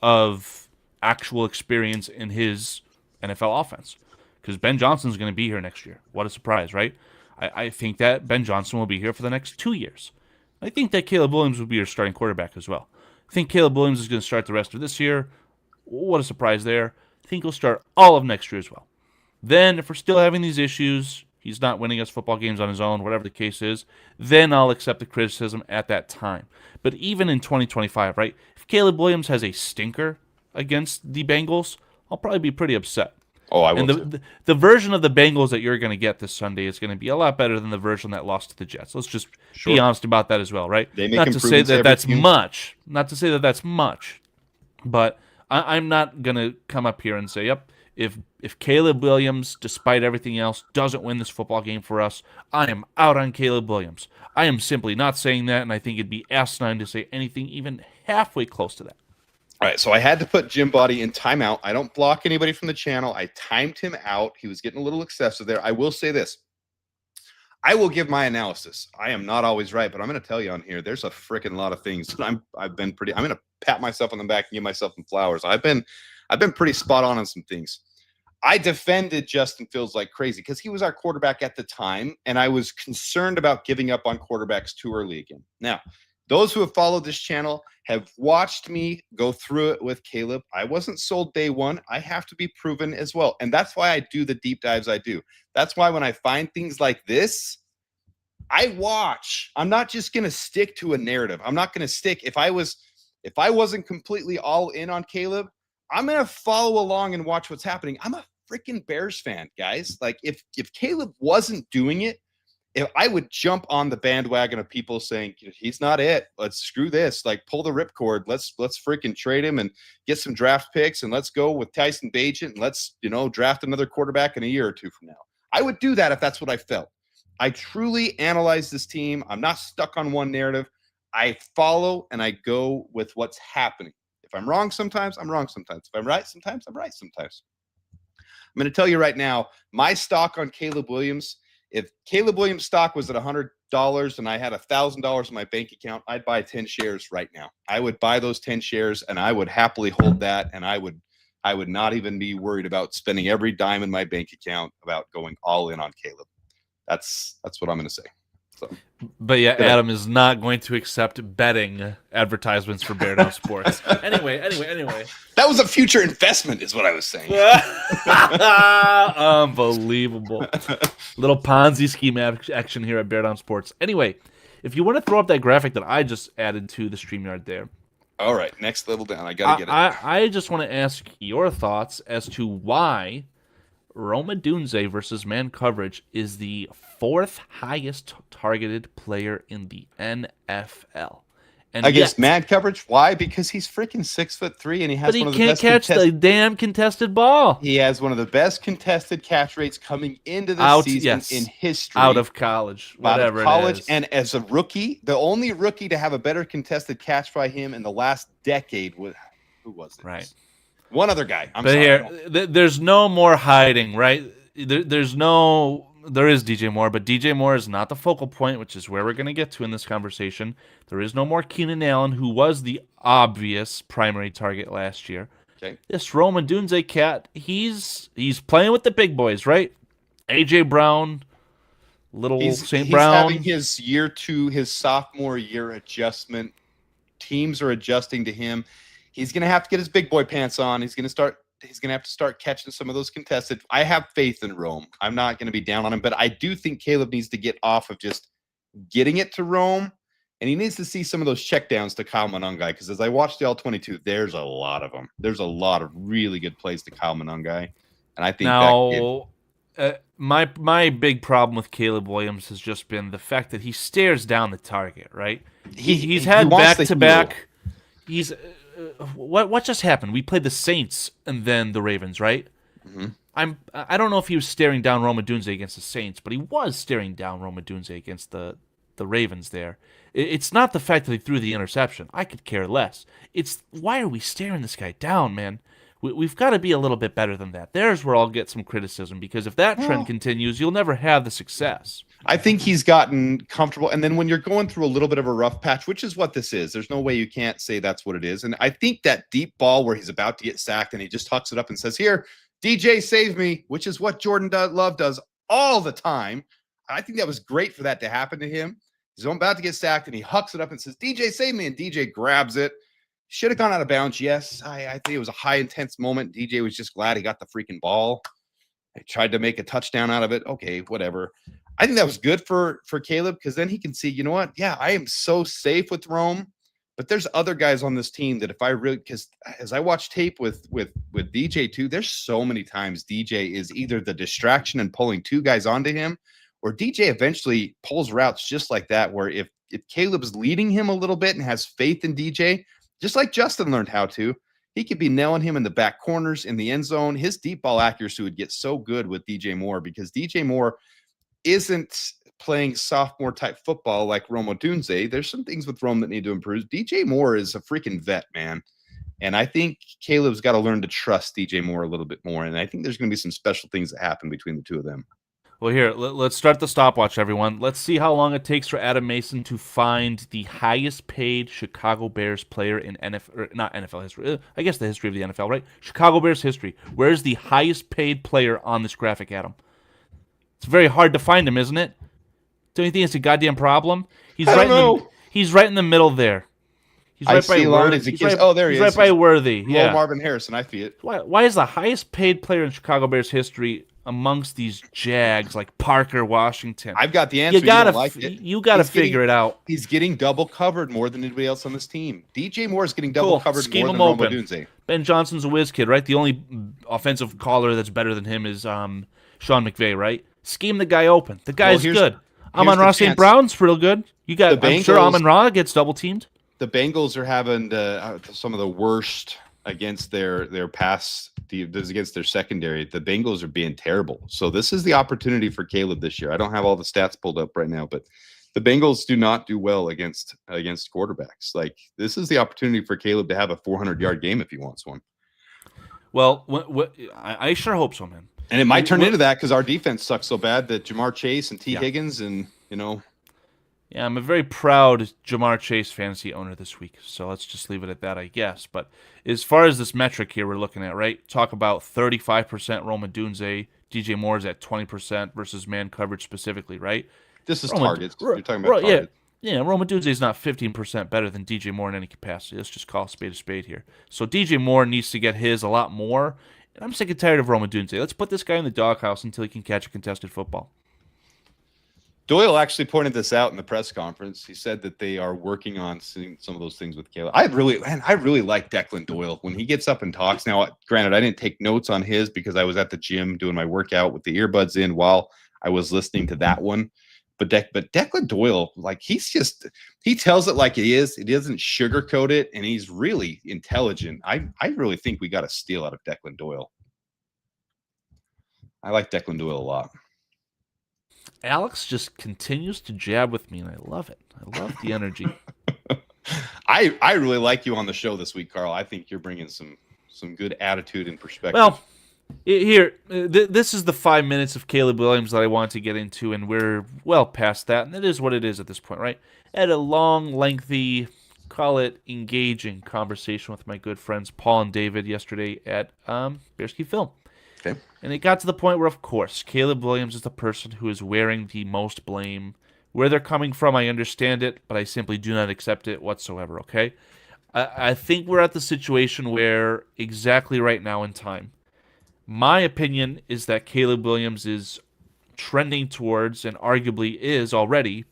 Speaker 1: of actual experience in his NFL offense, because Ben Johnson's going to be here next year. What a surprise, right? I think that Ben Johnson will be here for the next 2 years. I think that Caleb Williams will be your starting quarterback as well. I think Caleb Williams is going to start the rest of this year. What a surprise there. I think he'll start all of next year as well. Then, if we're still having these issues, he's not winning us football games on his own, whatever the case is, then I'll accept the criticism at that time. But even in 2025, right, if Caleb Williams has a stinker against the Bengals, I'll probably be pretty upset.
Speaker 2: Oh, I will.
Speaker 1: And the version of the Bengals that you're going to get this Sunday is going to be a lot better than the version that lost to the Jets. Let's just be honest about that as well, right?
Speaker 2: They make
Speaker 1: not to say that that's
Speaker 2: game.
Speaker 1: much. Not to say that that's much. But I'm not going to come up here and say, yep, if Caleb Williams, despite everything else, doesn't win this football game for us, I am out on Caleb Williams. I am simply not saying that, and I think it'd be asinine to say anything even halfway close to that.
Speaker 2: All right, so I had to put Jim Body in timeout. I don't block anybody from the channel. I timed him out. He was getting a little excessive there. I will say this. I will give my analysis. I am not always right, but I'm going to tell you on here, there's a freaking lot of things that I'm going to pat myself on the back and give myself some flowers. I've been pretty spot on some things. I defended Justin Fields like crazy because he was our quarterback at the time, and I was concerned about giving up on quarterbacks too early again. Now, those who have followed this channel have watched me go through it with Caleb. I wasn't sold day one. I have to be proven as well. And that's why I do the deep dives I do. That's why when I find things like this, I watch. I'm not just going to stick to a narrative. I'm not going to stick. If I wasn't completely all in on Caleb, I'm going to follow along and watch what's happening. I'm a freaking Bears fan, guys. Like if Caleb wasn't doing it, if I would jump on the bandwagon of people saying he's not it, let's screw this, like pull the ripcord, let's freaking trade him and get some draft picks, and let's go with Tyson Bagent, and let's draft another quarterback in a year or two from now. I would do that if that's what I felt. I truly analyze this team. I'm not stuck on one narrative. I follow and I go with what's happening. If I'm wrong sometimes, I'm wrong sometimes. If I'm right sometimes, I'm right sometimes. I'm going to tell you right now, my stock on Caleb Williams. If Caleb Williams stock was at $100 and I had $1,000 in my bank account, I'd buy 10 shares right now. I would buy those 10 shares and I would happily hold that. And I would not even be worried about spending every dime in my bank account about going all in on Caleb. That's what I'm going to say. So,
Speaker 1: but yeah, Adam is not going to accept betting advertisements for Bear Down Sports. Anyway.
Speaker 2: That was a future investment is what I was saying.
Speaker 1: Unbelievable. Little Ponzi scheme action here at Bear Down Sports. Anyway, if you want to throw up that graphic that I just added to the StreamYard there.
Speaker 2: All right, next level down. I got to get it.
Speaker 1: I just want to ask your thoughts as to why Roma Dunze versus man coverage is the 4th highest targeted player in the NFL. And
Speaker 2: against man coverage? Why? Because he's freaking 6'3" and he has one of the best.
Speaker 1: But he can't catch the damn contested ball.
Speaker 2: He has one of the best contested catch rates coming into the season in history.
Speaker 1: Out of college, whatever it is.
Speaker 2: And as a rookie, the only rookie to have a better contested catch by him in the last decade was who was it?
Speaker 1: Right.
Speaker 2: One other guy.
Speaker 1: There's no more hiding, right? There is DJ Moore, but DJ Moore is not the focal point, which is where we're going to get to in this conversation. There is no more Keenan Allen, who was the obvious primary target last year.
Speaker 2: Okay.
Speaker 1: This Roma Dunze cat, he's playing with the big boys, right? AJ Brown, St. Brown.
Speaker 2: He's having his sophomore year adjustment. Teams are adjusting to him. He's going to have to get his big boy pants on. He's going to start he's going to have to start catching some of those contested. I have faith in Rome. I'm not going to be down on him, but I do think Caleb needs to get off of just getting it to Rome, and he needs to see some of those checkdowns to Kyle Monangai, because as I watched the All-22, there's a lot of them. There's a lot of really good plays to Kyle Monangai, and I think
Speaker 1: now my big problem with Caleb Williams has just been the fact that he stares down the target. Right? He's had back-to-back. He's what just happened? We played the Saints and then the Ravens, right?
Speaker 2: Mm-hmm.
Speaker 1: I don't know if he was staring down Rome Odunze against the Saints, but he was staring down Rome Odunze against the Ravens there. It's not the fact that he threw the interception. I could care less. It's why are we staring this guy down, man? We've got to be a little bit better than that. There's where I'll get some criticism, because if that trend continues, you'll never have the success.
Speaker 2: I think he's gotten comfortable. And then when you're going through a little bit of a rough patch, which is what this is, there's no way you can't say that's what it is. And I think that deep ball where he's about to get sacked and he just hucks it up and says, "Here, DJ, save me," which is what Jordan Love does all the time. I think that was great for that to happen to him. He's about to get sacked and he hucks it up and says, "DJ, save me." And DJ grabs it. Should have gone out of bounds. Yes, I think it was a high intense moment. DJ was just glad he got the freaking ball. I tried to make a touchdown out of it. Okay, whatever. I think that was good for Caleb, because then he can see, you know what? Yeah, I am so safe with Rome, but there's other guys on this team that if I really, because as I watch tape with DJ too, there's so many times DJ is either the distraction and pulling two guys onto him, or DJ eventually pulls routes just like that, where if Caleb's leading him a little bit and has faith in DJ, just like Justin learned how to, he could be nailing him in the back corners, in the end zone. His deep ball accuracy would get so good with DJ Moore, because DJ Moore isn't playing sophomore type football like Rome Odunze. There's some things with Rome that need to improve. DJ Moore is a freaking vet, man. And I think Caleb's got to learn to trust DJ Moore a little bit more. And I think there's going to be some special things that happen between the two of them.
Speaker 1: Well, here, let's start the stopwatch, everyone. Let's see how long it takes for Adam Mason to find the highest paid Chicago Bears player in not NFL history. I guess the history of the NFL, right? Chicago Bears history. Where's the highest paid player on this graphic, Adam? It's very hard to find him, isn't it? Don't you think it's a goddamn problem? He's right in the middle there. He's right by Worthy.
Speaker 2: He's
Speaker 1: right by Worthy. Yeah,
Speaker 2: Marvin Harrison. I see it.
Speaker 1: Why is the highest paid player in Chicago Bears history amongst these Jags like Parker Washington?
Speaker 2: I've got the answer.
Speaker 1: You gotta figure it out.
Speaker 2: He's getting double covered more than anybody else on this team. DJ Moore is getting double covered more than Rome Odunze.
Speaker 1: Ben Johnson's a whiz kid, right? The only offensive caller that's better than him is Sean McVay, right? Scheme the guy open. The guy's good. Amon-Ra St. Brown's real good. I'm sure Amon-Ra gets double teamed.
Speaker 2: The Bengals are having some of the worst against their pass, against their secondary. The Bengals are being terrible. So this is the opportunity for Caleb this year. I don't have all the stats pulled up right now, but the Bengals do not do well against quarterbacks. Like, this is the opportunity for Caleb to have a 400-yard game if he wants one.
Speaker 1: Well, I sure hope so, man.
Speaker 2: And it might turn into that, because our defense sucks so bad that Jamar Chase and T. Higgins and,
Speaker 1: Yeah, I'm a very proud Jamar Chase fantasy owner this week, so let's just leave it at that, I guess. But as far as this metric here we're looking at, right, talk about 35% Rome Odunze, DJ Moore's at 20% versus man coverage specifically, right?
Speaker 2: This is targets. You're talking about targets.
Speaker 1: Yeah, Rome Odunze is not 15% better than DJ Moore in any capacity. Let's just call a spade here. So DJ Moore needs to get his a lot more, and I'm sick and tired of Rome Odunze. Let's put this guy in the doghouse until he can catch a contested football.
Speaker 2: Doyle actually pointed this out in the press conference. He said that they are working on seeing some of those things with Caleb. I really like Declan Doyle when he gets up and talks. Now, granted, I didn't take notes on his because I was at the gym doing my workout with the earbuds in while I was listening to that one. But Declan Doyle, like, he tells it like it is. He doesn't sugarcoat it, and he's really intelligent. I really think we got a steal out of Declan Doyle. I like Declan Doyle a lot.
Speaker 1: Alex just continues to jab with me, and I love it. I love the energy.
Speaker 2: I really like you on the show this week, Carl. I think you're bringing some good attitude and perspective.
Speaker 1: Well, this is the 5 minutes of Caleb Williams that I want to get into, and we're well past that, and it is what it is at this point, right? I had a long, lengthy, call it engaging conversation with my good friends Paul and David yesterday at Bearski Film.
Speaker 2: Okay.
Speaker 1: And it got to the point where, of course, Caleb Williams is the person who is wearing the most blame. Where they're coming from, I understand it, but I simply do not accept it whatsoever, okay? I think we're at the situation where exactly right now in time, my opinion is that Caleb Williams is trending towards and arguably is already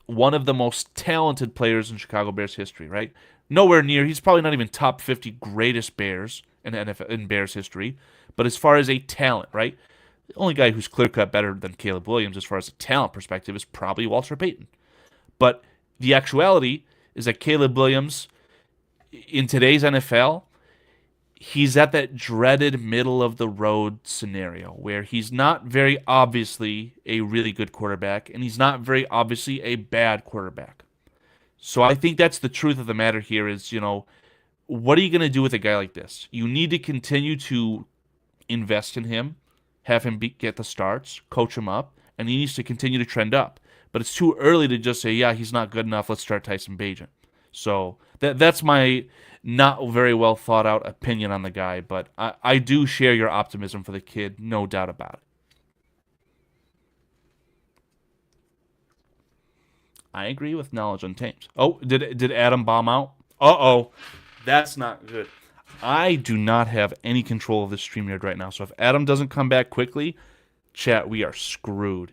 Speaker 1: one of the most talented players in Chicago Bears history, right? Nowhere near, he's probably not even top 50 greatest Bears in NFL, in Bears history, but as far as a talent, right? The only guy who's clear cut better than Caleb Williams as far as a talent perspective is probably Walter Payton. But the actuality is that Caleb Williams in today's NFL, he's at that dreaded middle of the road scenario where he's not very obviously a really good quarterback and he's not very obviously a bad quarterback. So I think that's the truth of the matter here is, what are you going to do with a guy like this? You need to continue to invest in him, have him get the starts, coach him up, and he needs to continue to trend up. But it's too early to just say, yeah, he's not good enough. Let's start Tyson Bagent. So that's my not very well thought out opinion on the guy. But I do share your optimism for the kid, no doubt about it. I agree with knowledge on teams. Oh, did Adam bomb out? Uh-oh. That's not good. I do not have any control of this StreamYard right now. So if Adam doesn't come back quickly, chat, we are screwed.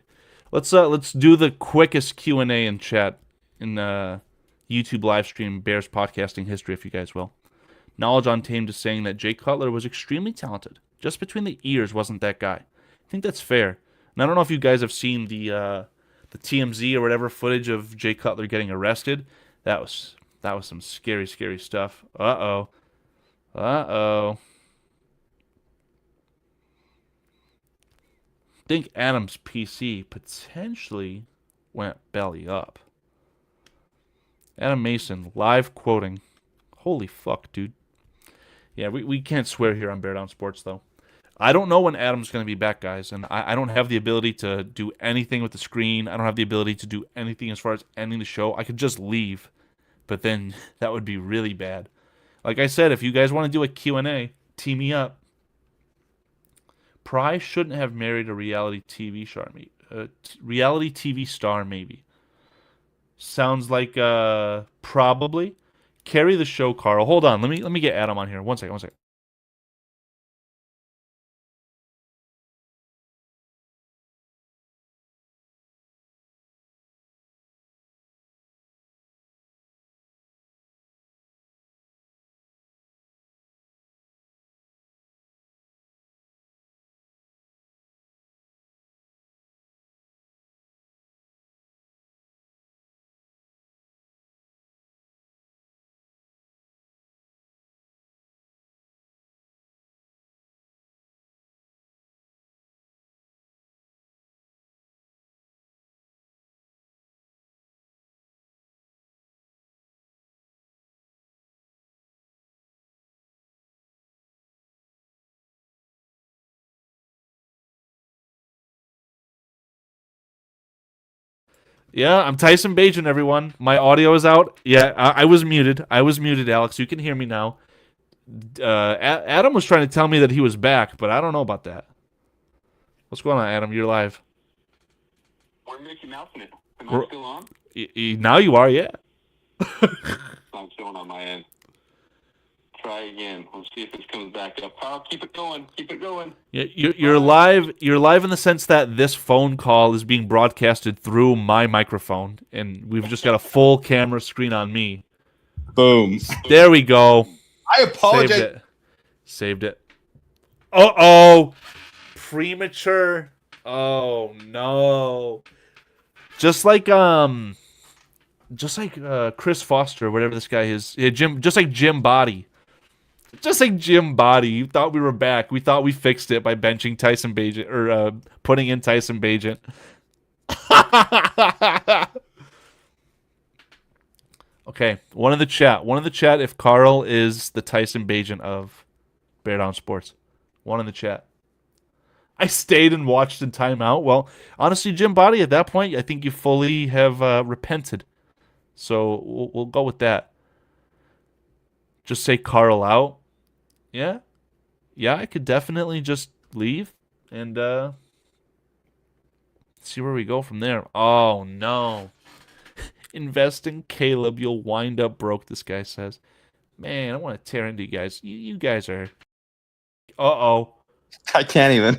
Speaker 1: Let's do the quickest Q&A in chat in YouTube live stream Bears podcasting history, if you guys will. Knowledge on Tame just saying that Jay Cutler was extremely talented. Just between the ears wasn't that guy. I think that's fair. And I don't know if you guys have seen the TMZ or whatever footage of Jay Cutler getting arrested. That was some scary, scary stuff. Uh-oh. Uh-oh. I think Adam's PC potentially went belly up. Adam Mason, live quoting. Holy fuck, dude. Yeah, we can't swear here on Bear Down Sports, though. I don't know when Adam's going to be back, guys, and I don't have the ability to do anything with the screen. I don't have the ability to do anything as far as ending the show. I could just leave, but then that would be really bad. Like I said, if you guys want to do a Q&A, tee me up. Pry shouldn't have married a reality TV star, reality TV star, maybe. Sounds like probably. Carry the show, Carl. Hold on, let me get Adam on here. One second. Yeah, I'm Tyson Bagent, everyone. My audio is out. Yeah, I was muted. Alex. You can hear me now. Adam was trying to tell me that he was back, but I don't know about that. What's going on, Adam? You're live.
Speaker 5: We're Mickey Mousing it. Am I still on?
Speaker 1: Now you are, yeah.
Speaker 5: I'm showing on my end. Try again. Let's see if this comes back up. Carl, keep it going. Keep it going.
Speaker 1: Yeah, you're live. You're live in the sense that this phone call is being broadcasted through my microphone, and we've just got a full camera screen on me.
Speaker 2: Boom.
Speaker 1: There we go.
Speaker 2: I apologize.
Speaker 1: Saved it. Uh-oh. Premature. Oh no. Just like Chris Foster, whatever this guy is. Yeah, just like Jim Body. Just like Jim Body. You thought we were back. We thought we fixed it by benching Tyson Bagent or putting in Tyson Bagent. Okay, one in the chat if Carl is the Tyson Bagent of Bear Down Sports. One in the chat. I stayed and watched in timeout. Well, honestly, Jim Body, at that point, I think you fully have repented. So we'll go with that. Just say Carl out. Yeah? Yeah, I could definitely just leave and see where we go from there. Oh, no. Invest in Caleb. You'll wind up broke, this guy says. Man, I want to tear into you guys. You guys are. Uh-oh.
Speaker 2: I can't even.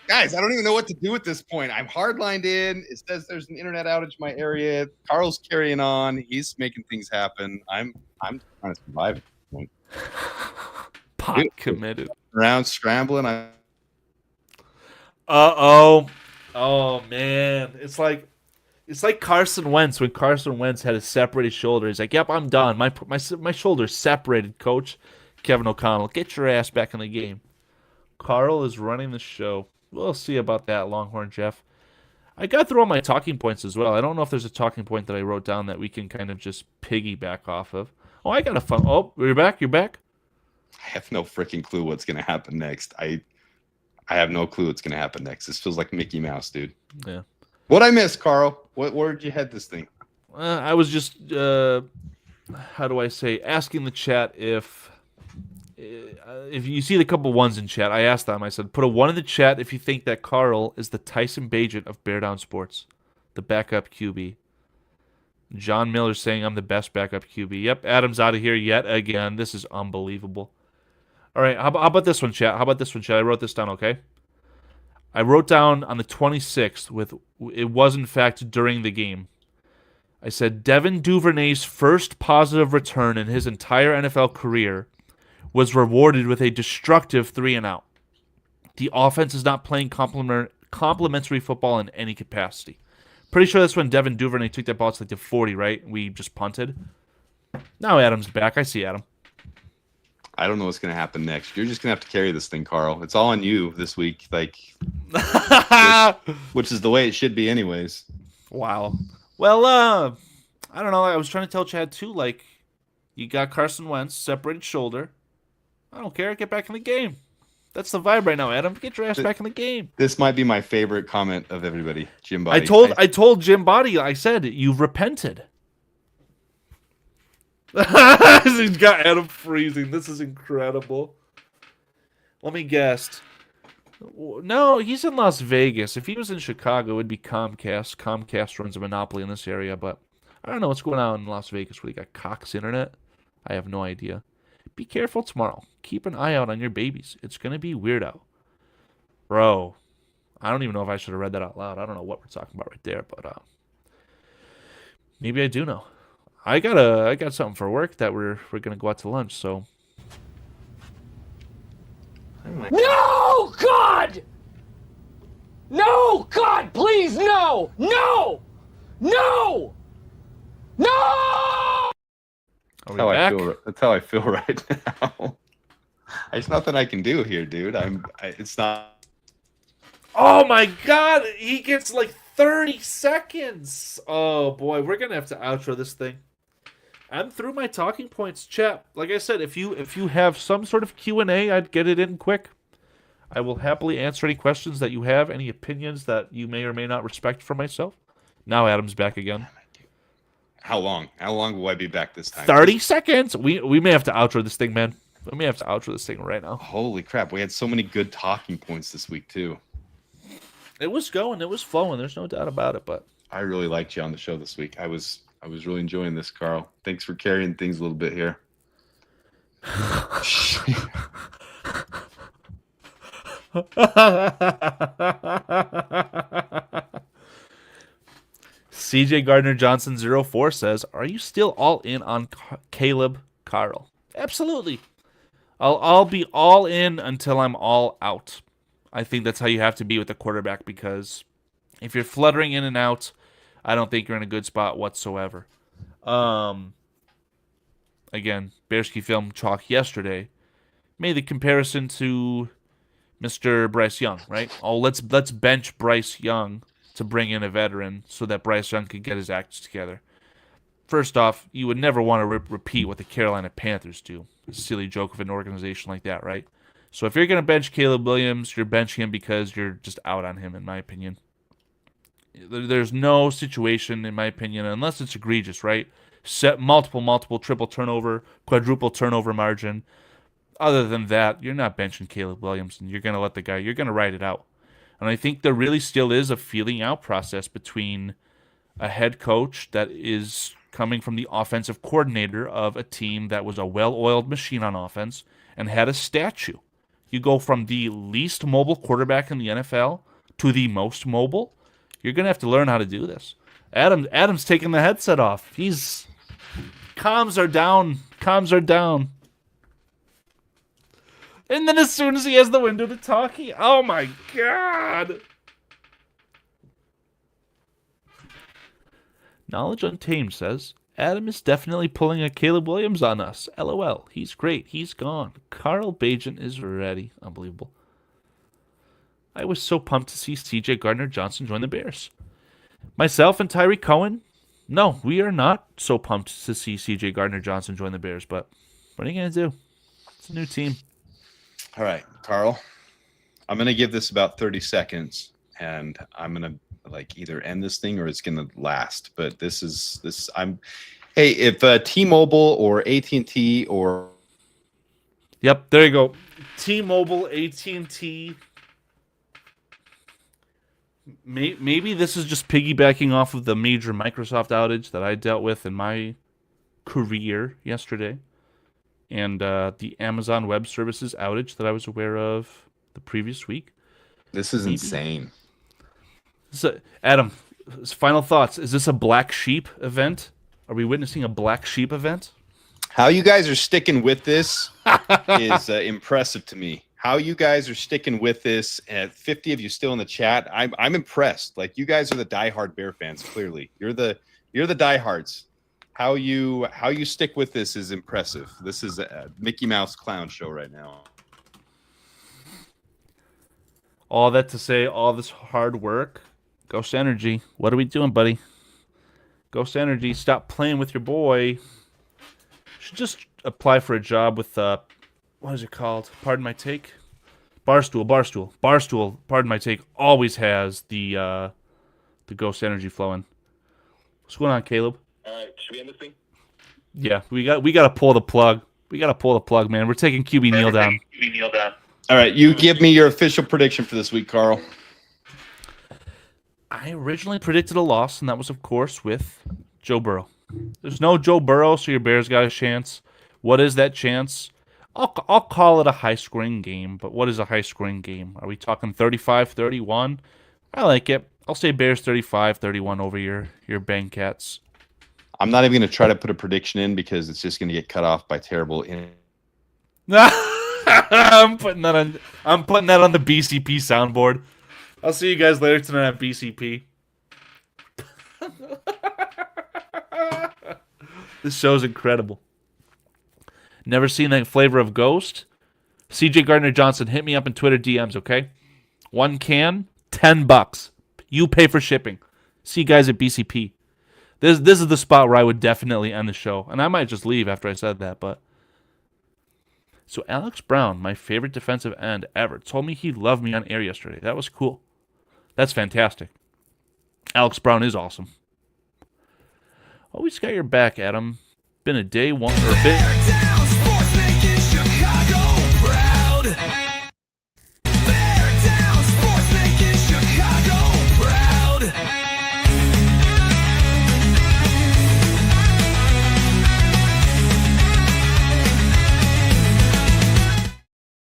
Speaker 2: Guys, I don't even know what to do at this point. I'm hardlined in. It says there's an internet outage in my area. Carl's carrying on. He's making things happen. I'm trying to survive at this point.
Speaker 1: Pot committed.
Speaker 2: Around scrambling.
Speaker 1: Uh-oh. Oh, man. It's like Carson Wentz when Carson Wentz had a separated shoulder. He's like, yep, I'm done. My shoulder's separated, coach. Kevin O'Connell, get your ass back in the game. Carl is running the show. We'll see about that, Longhorn Jeff. I got through all my talking points as well. I don't know if there's a talking point that I wrote down that we can kind of just piggyback off of. Oh, I got a fun. Oh, you're back? You're back?
Speaker 2: I have no freaking clue what's going to happen next. I have no clue what's going to happen next. This feels like Mickey Mouse, dude.
Speaker 1: Yeah.
Speaker 2: What'd I miss, Carl? Where'd you head this thing?
Speaker 1: I was just, how do I say, asking the chat if you see the couple ones in chat. I asked them, I said, put a 1 in the chat if you think that Carl is the Tyson Bagent of Bear Down Sports, the backup QB. John Miller saying I'm the best backup QB. Yep, Adam's out of here yet again. This is unbelievable. All right, how about this one, chat? How about this one, chat? I wrote this down, okay? I wrote down on the 26th, it was in fact during the game. I said, Devin Duvernay's first positive return in his entire NFL career was rewarded with a destructive 3-and-out. The offense is not playing complementary football in any capacity. Pretty sure that's when Devin Duvernay took that ball to like the 40, right? We just punted. Now Adam's back. I see Adam.
Speaker 2: I don't know what's going to happen next. You're just going to have to carry this thing, Carl. It's all on you this week, which is the way it should be anyways.
Speaker 1: Wow. Well, I don't know. I was trying to tell Chad, too, like, you got Carson Wentz, separated shoulder. I don't care. Get back in the game. That's the vibe right now, Adam. Get your ass back in the game.
Speaker 2: This might be my favorite comment of everybody, Jim Body.
Speaker 1: I told Jim Body, I said, you've repented. He's got Adam freezing. This is incredible. Let me guess. No, he's in Las Vegas. If he was in Chicago, it would be Comcast. Comcast runs a monopoly in this area, but I don't know what's going on in Las Vegas where you got Cox Internet. I have no idea. Be careful tomorrow. Keep an eye out on your babies. It's going to be weird out. Bro, I don't even know if I should have read that out loud. I don't know what we're talking about right there, but maybe I do know. I got something for work that we're going to go out to lunch, so.
Speaker 6: No, God! No, God, please, no! No! No! No!
Speaker 2: That's how I feel right now. There's nothing I can do here, dude. It's not.
Speaker 1: Oh my God! He gets like 30 seconds. Oh boy, we're gonna have to outro this thing. I'm through my talking points, chat. Like I said, if you have some sort of Q&A, I'd get it in quick. I will happily answer any questions that you have, any opinions that you may or may not respect from myself. Now Adam's back again.
Speaker 2: How long? How long will I be back this time?
Speaker 1: 30 seconds. We may have to outro this thing, man. We may have to outro this thing right now.
Speaker 2: Holy crap! We had so many good talking points this week too.
Speaker 1: It was going. It was flowing. There's no doubt about it. But
Speaker 2: I really liked you on the show this week. I was really enjoying this, Carl. Thanks for carrying things a little bit here. CJ Gardner-Johnson 04 says, "Are you still all in on Caleb Carl?" Absolutely. I'll be all in until I'm all out. I think that's how you have to be with the quarterback, because if you're fluttering in and out, I don't think you're in a good spot whatsoever. Again, Bearski Film Chalk yesterday made the comparison to Mr. Bryce Young, right? Oh, let's bench Bryce Young to bring in a veteran so that Bryce Young could get his act together. First off, you would never want to repeat what the Carolina Panthers do. A silly joke of an organization like that, right? So if you're going to bench Caleb Williams, you're benching him because you're just out on him, in my opinion. There's no situation, in my opinion, unless it's egregious, right? Set multiple, triple turnover, quadruple turnover margin. Other than that, you're not benching Caleb Williams, and you're going to let the guy, you're going to ride it out. And I think there really still is a feeling out process between
Speaker 1: a head coach that is coming from the offensive coordinator of a team that was a well-oiled machine on offense and had a statue. You go from the least mobile quarterback in the NFL to the most mobile. You're gonna have to learn how to do this. Adam's taking the headset off. He's comms are down. Comms are down. And then as soon as he has the window to talk, oh my god. Knowledge Untamed says, Adam is definitely pulling a Caleb Williams on us. LOL. He's great. He's gone. Carl Bajan is ready. Unbelievable. I was so pumped to see CJ Gardner-Johnson join the Bears. Myself and Tyree Cohen, no, we are not so pumped to see CJ Gardner-Johnson join the Bears, but what are you going to do? It's a new team.
Speaker 2: All right, Carl. I'm going to give this about 30 seconds, and I'm going to either end this thing or it's going to last. But hey, if T-Mobile or AT&T or...
Speaker 1: Yep, there you go. T-Mobile, AT&T... Maybe this is just piggybacking off of the major Microsoft outage that I dealt with in my career yesterday, and the Amazon Web Services outage that I was aware of the previous week.
Speaker 2: This is insane.
Speaker 1: So, Adam, final thoughts. Is this a black sheep event? Are we witnessing a black sheep event?
Speaker 2: How you guys are sticking with this is impressive to me. How you guys are sticking with this, at 50 of you still in the chat, I'm impressed. Like, you guys are the diehard Bear fans. Clearly, you're the diehards. How you stick with this is impressive. This is a Mickey Mouse clown show right now.
Speaker 1: All that to say, all this hard work. Ghost Energy, what are we doing, buddy? Ghost Energy, stop playing with your boy. You should just apply for a job with what is it called? Pardon my take. Barstool. Pardon my take. Always has the Ghost Energy flowing. What's going on, Caleb?
Speaker 5: All right, should we end this thing?
Speaker 1: Yeah, we got to pull the plug. We got to pull the plug, man. We're taking QB Neil down.
Speaker 2: All right, you give me your official prediction for this week, Carl.
Speaker 1: I originally predicted a loss, and that was, of course, with Joe Burrow. There's no Joe Burrow, so your Bears got a chance. What is that chance? I'll call it a high-scoring game, but what is a high-scoring game? Are we talking 35-31? I like it. I'll say Bears 35-31 over your Bengcats.
Speaker 2: I'm not even going to try to put a prediction in because it's just going to get cut off by terrible.
Speaker 1: I'm putting that on the BCP soundboard. I'll see you guys later tonight at BCP. This show's incredible. Never seen that flavor of Ghost? CJ Gardner-Johnson, hit me up in Twitter DMs, okay? 1 can, $10. You pay for shipping. See you guys at BCP. This is the spot where I would definitely end the show. And I might just leave after I said that, but... So Alex Brown, my favorite defensive end ever, told me he loved me on air yesterday. That was cool. That's fantastic. Alex Brown is awesome. Always got your back, Adam. Been a day one or a bit.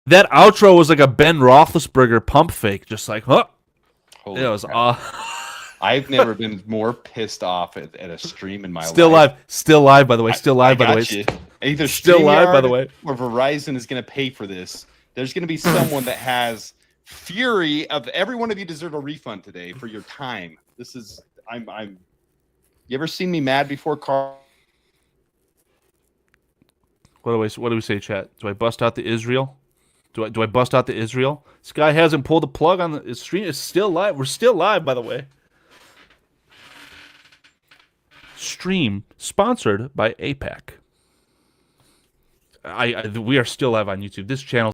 Speaker 1: That outro was like a Ben Roethlisberger pump fake, just like, huh?
Speaker 2: Holy
Speaker 1: It was
Speaker 2: crap. I've never been more pissed off at a stream in my
Speaker 1: Still
Speaker 2: life.
Speaker 1: live, by the way. Still live, by the way.
Speaker 2: You. Either
Speaker 1: Still live, by the way.
Speaker 2: Or Verizon is going to pay for this. There's going to be someone that has fury of every one of you deserve a refund today for your time. This is I'm. You ever seen me mad before, Carl?
Speaker 1: What do we say, chat? Do I bust out the Israel? Do I bust out the Israel? This guy hasn't pulled the plug on the stream. It's still live. We're still live, by the way. Stream sponsored by APAC. We are still live on YouTube. This channel